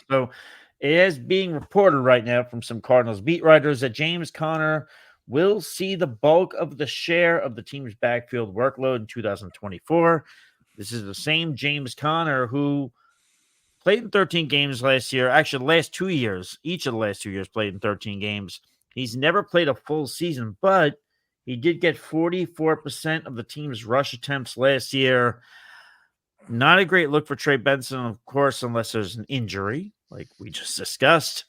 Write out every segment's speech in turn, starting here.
So it is being reported right now from some Cardinals beat writers that James Conner will see the bulk of the share of the team's backfield workload in 2024. This is the same James Conner who played in 13 games last year. Actually, the last 2 years, each of the last 2 years played in 13 games. He's never played a full season, but he did get 44% of the team's rush attempts last year. Not a great look for Trey Benson, of course, unless there's an injury, like we just discussed.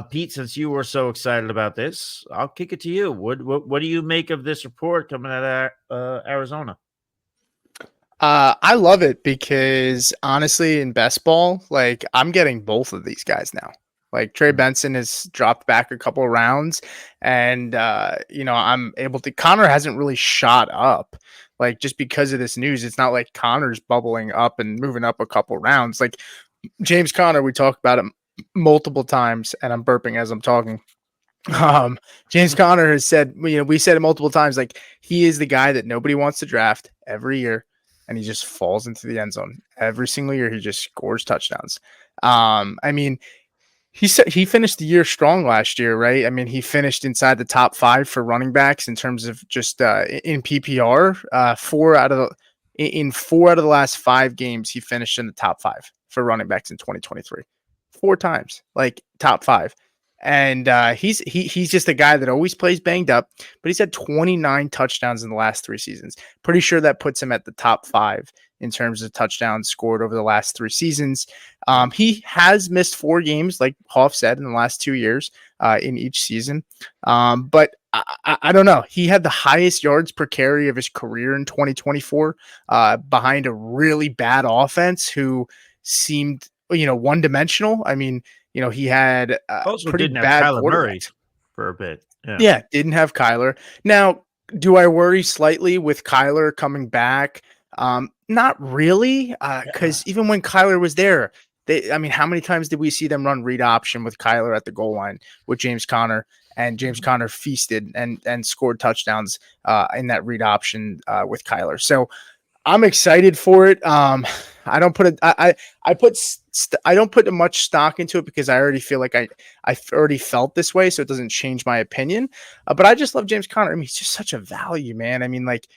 Pete, since you were so excited about this, I'll kick it to you. What do you make of this report coming out of Arizona? I love it because honestly, in best ball, like I'm getting both of these guys now. Like Trey Benson has dropped back a couple of rounds, and I'm able to. Connor hasn't really shot up, like just because of this news. It's not like Connor's bubbling up and moving up a couple rounds. Like James Conner, we talked about him multiple times, and I'm burping as I'm talking. James Conner has said, we said it multiple times, like he is the guy that nobody wants to draft every year. And he just falls into the end zone every single year. He just scores touchdowns. I mean, he finished the year strong last year, right? I mean, he finished inside the top 5 for running backs in terms of just in PPR. In 4 out of the last 5 games, he finished in the top 5 for running backs in 2023. 4 times, like top 5. And he's just a guy that always plays banged up, but he's had 29 touchdowns in the last 3 seasons. Pretty sure that puts him at the top 5 in terms of touchdowns scored over the last 3 seasons. He has missed 4 games, like Hoff said, in the last 2 years in each season. But I don't know. He had the highest yards per carry of his career in 2024 behind a really bad offense who seemed, one-dimensional. I mean, he had Also pretty didn't bad have Kyler Murray quarterbacks for a bit. Yeah, didn't have Kyler. Now, do I worry slightly with Kyler coming back? Not really, because even when Kyler was there, how many times did we see them run read option with Kyler at the goal line with James Conner? And James Conner feasted and scored touchdowns in that read option with Kyler. So I'm excited for it. I don't put much stock into it because I already feel like I already felt this way, so it doesn't change my opinion. But I just love James Conner. I mean, he's just such a value, man. I mean, like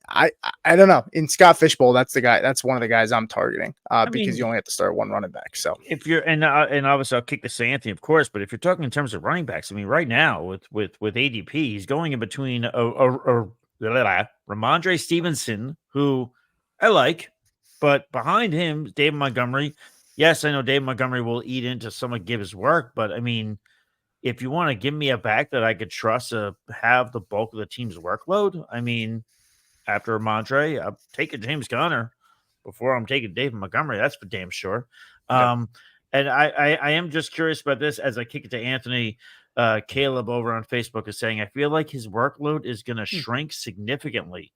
I don't know. In Scott Fishbowl, that's the guy. That's one of the guys I'm targeting because you only have to start one running back. So if you're and obviously I'll kick this to Anthony, of course. But if you're talking in terms of running backs, I mean, right now with ADP, he's going in between Ramondre Stevenson, who I like, but behind him, David Montgomery. Yes, I know David Montgomery will eat into some of Gibbs' work, but I mean, if you want to give me a back that I could trust to have the bulk of the team's workload, I mean, after Ramondre, I'm taking James Conner before I'm taking David Montgomery. That's for damn sure. And I am just curious about this as I kick it to Anthony. Caleb over on Facebook is saying, I feel like his workload is going to shrink significantly.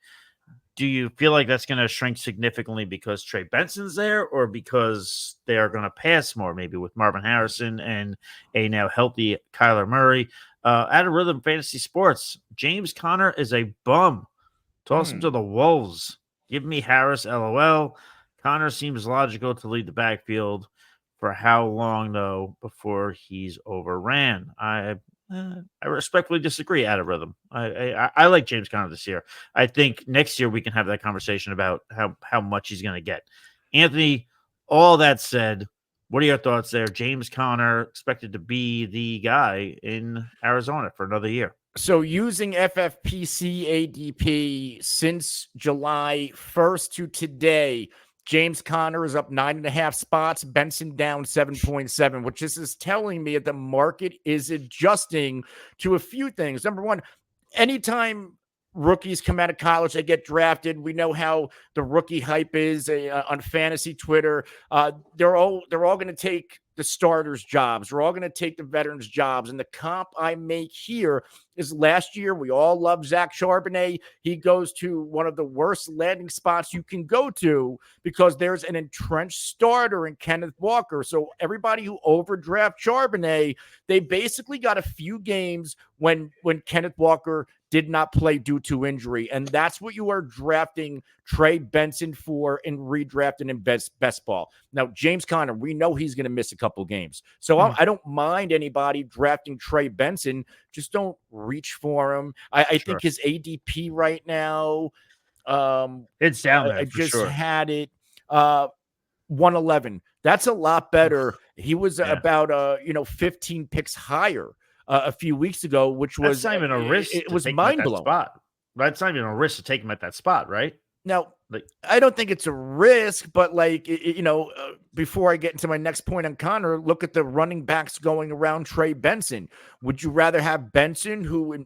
Do you feel like that's going to shrink significantly because Trey Benson's there or because they are going to pass more, maybe with Marvin Harrison and a now healthy Kyler Murray? Out of Rhythm Fantasy Sports, James Conner is a bum. Toss him to the Wolves. Give me Harris, LOL. Conner seems logical to lead the backfield. For how long, though, before he's overran? I respectfully disagree, Out of Rhythm. I like James Conner this year. I think next year we can have that conversation about how much he's going to get. Anthony, all that said, what are your thoughts there? James Conner expected to be the guy in Arizona for another year. So using FFPC ADP since July 1st to today, James Conner is up 9.5 spots, Benson down 7.7, which this is telling me that the market is adjusting to a few things. Number one, anytime rookies come out of college, they get drafted. We know how the rookie hype is on fantasy Twitter. They're all going to take the starters' jobs. We're all going to take the veterans' jobs. And the comp I make here is last year, we all love Zach Charbonnet. He goes to one of the worst landing spots you can go to because there's an entrenched starter in Kenneth Walker. So everybody who overdraft Charbonnet, they basically got a few games when Kenneth Walker did not play due to injury. And that's what you are drafting Trey Benson for and redrafting in best ball. Now, James Conner, we know he's going to miss a couple games. So I don't mind anybody drafting Trey Benson. Just don't reach for him. I think his ADP right now, it's down there. I just had it 111. That's a lot better. He was about 15 picks higher a few weeks ago, which was not even a risk. It was mind blowing. That's not even a risk to take him at that spot, right? Now, I don't think it's a risk, but before I get into my next point on Connor, look at the running backs going around Trey Benson. Would you rather have Benson, who in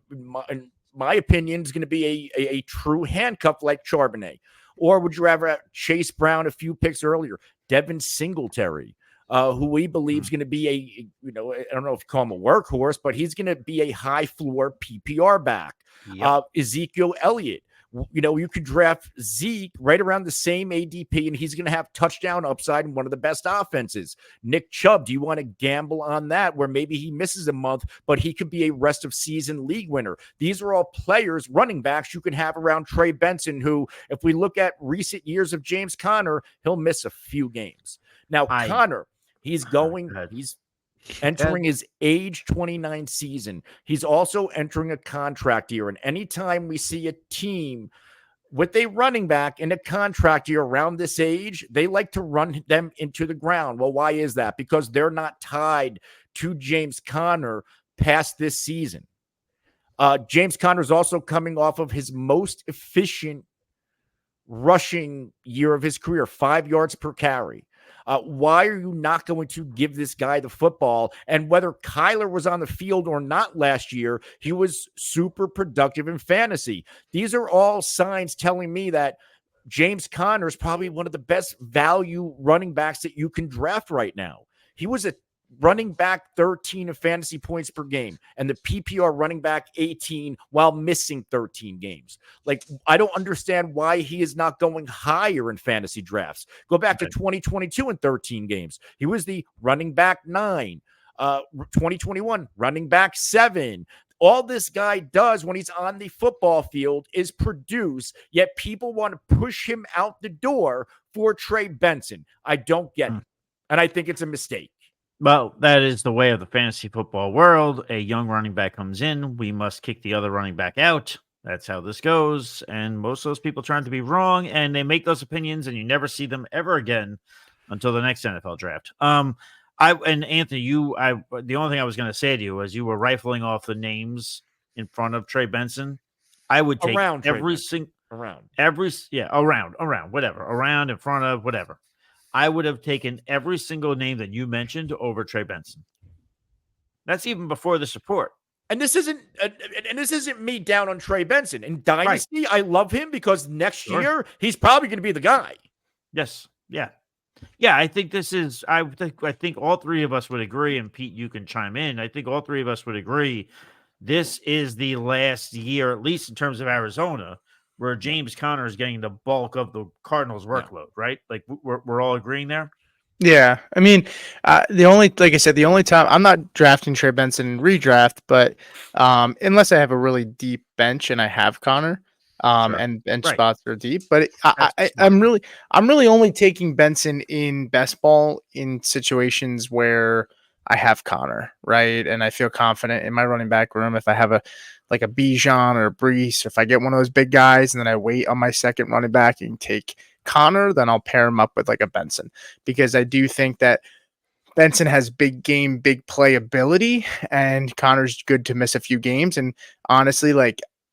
my opinion is going to be a true handcuff like Charbonnet, or would you rather have Chase Brown a few picks earlier, Devin Singletary, who we believe is going to be I don't know if you call him a workhorse, but he's going to be a high floor PPR back. Yep. Ezekiel Elliott. You could draft Zeke right around the same ADP, and he's going to have touchdown upside in one of the best offenses. Nick Chubb, do you want to gamble on that, where maybe he misses a month, but he could be a rest of season league winner? These are all players, running backs you can have around Trey Benson, who, if we look at recent years of James Conner, he'll miss a few games. Now, Conner, he's entering his age 29 season. He's also entering a contract year. And anytime we see a team with a running back in a contract year around this age, they like to run them into the ground. Well, why is that? Because they're not tied to James Conner past this season. James Conner is also coming off of his most efficient rushing year of his career, 5 yards per carry. Why are you not going to give this guy the football? And whether Kyler was on the field or not last year, he was super productive in fantasy. These are all signs telling me that James Conner is probably one of the best value running backs that you can draft right now. He was a running back 13 of fantasy points per game, and the PPR running back 18 while missing 13 games. I don't understand why he is not going higher in fantasy drafts. Go back to 2022 in 13 games. He was the running back 9. 2021, running back 7. All this guy does when he's on the football field is produce, yet people want to push him out the door for Trey Benson. I don't get it, and I think it's a mistake. Well, that is the way of the fantasy football world. A young running back comes in. We must kick the other running back out. That's how this goes. And most of those people trying to be wrong, and they make those opinions, and you never see them ever again until the next NFL draft. And Anthony, the only thing I was going to say to you as you were rifling off the names in front of Trey Benson, I would take around, in front of, whatever. I would have taken every single name that you mentioned over Trey Benson. That's even before the support. And this isn't me down on Trey Benson. In Dynasty, I love him because next year he's probably going to be the guy. Yes. Yeah. Yeah, I think this is I think all three of us would agree, and Pete, you can chime in. I think all three of us would agree this is the last year, at least in terms of Arizona, where James Conner is getting the bulk of the Cardinals' workload, right? We're all agreeing there? Yeah. I mean, the only time I'm not drafting Trey Benson in redraft, but unless I have a really deep bench and I have Conner, and bench spots are deep, but I'm really only taking Benson in best ball in situations where I have Conner, right? And I feel confident in my running back room. If I have a Bijan or a Brees, if I get one of those big guys and then I wait on my second running back and take Conner, then I'll pair him up with a Benson, because I do think that Benson has big game, big play ability, and Conner's good to miss a few games. And honestly,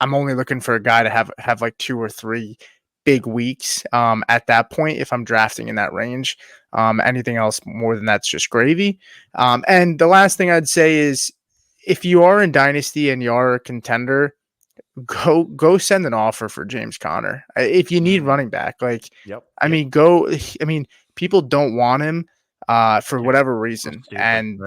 I'm only looking for a guy to have 2 or 3 big weeks at that point if I'm drafting in that range. Anything else more than that's just gravy. And the last thing I'd say is, if you are in Dynasty and you are a contender, go send an offer for James Conner. If you need running back, people don't want him for whatever reason. And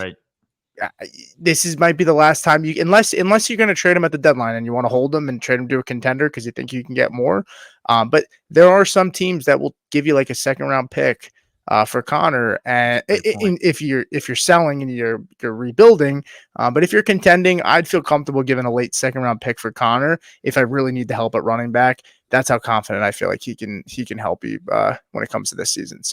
this might be the last time unless you're going to trade him at the deadline and you want to hold him and trade him to a contender because you think you can get more. But there are some teams that will give you a second round pick for Connor. And Great point. if you're selling and you're rebuilding, but if you're contending, I'd feel comfortable giving a late second round pick for Connor if I really need the help at running back. That's how confident I feel like he can help you when it comes to this season. So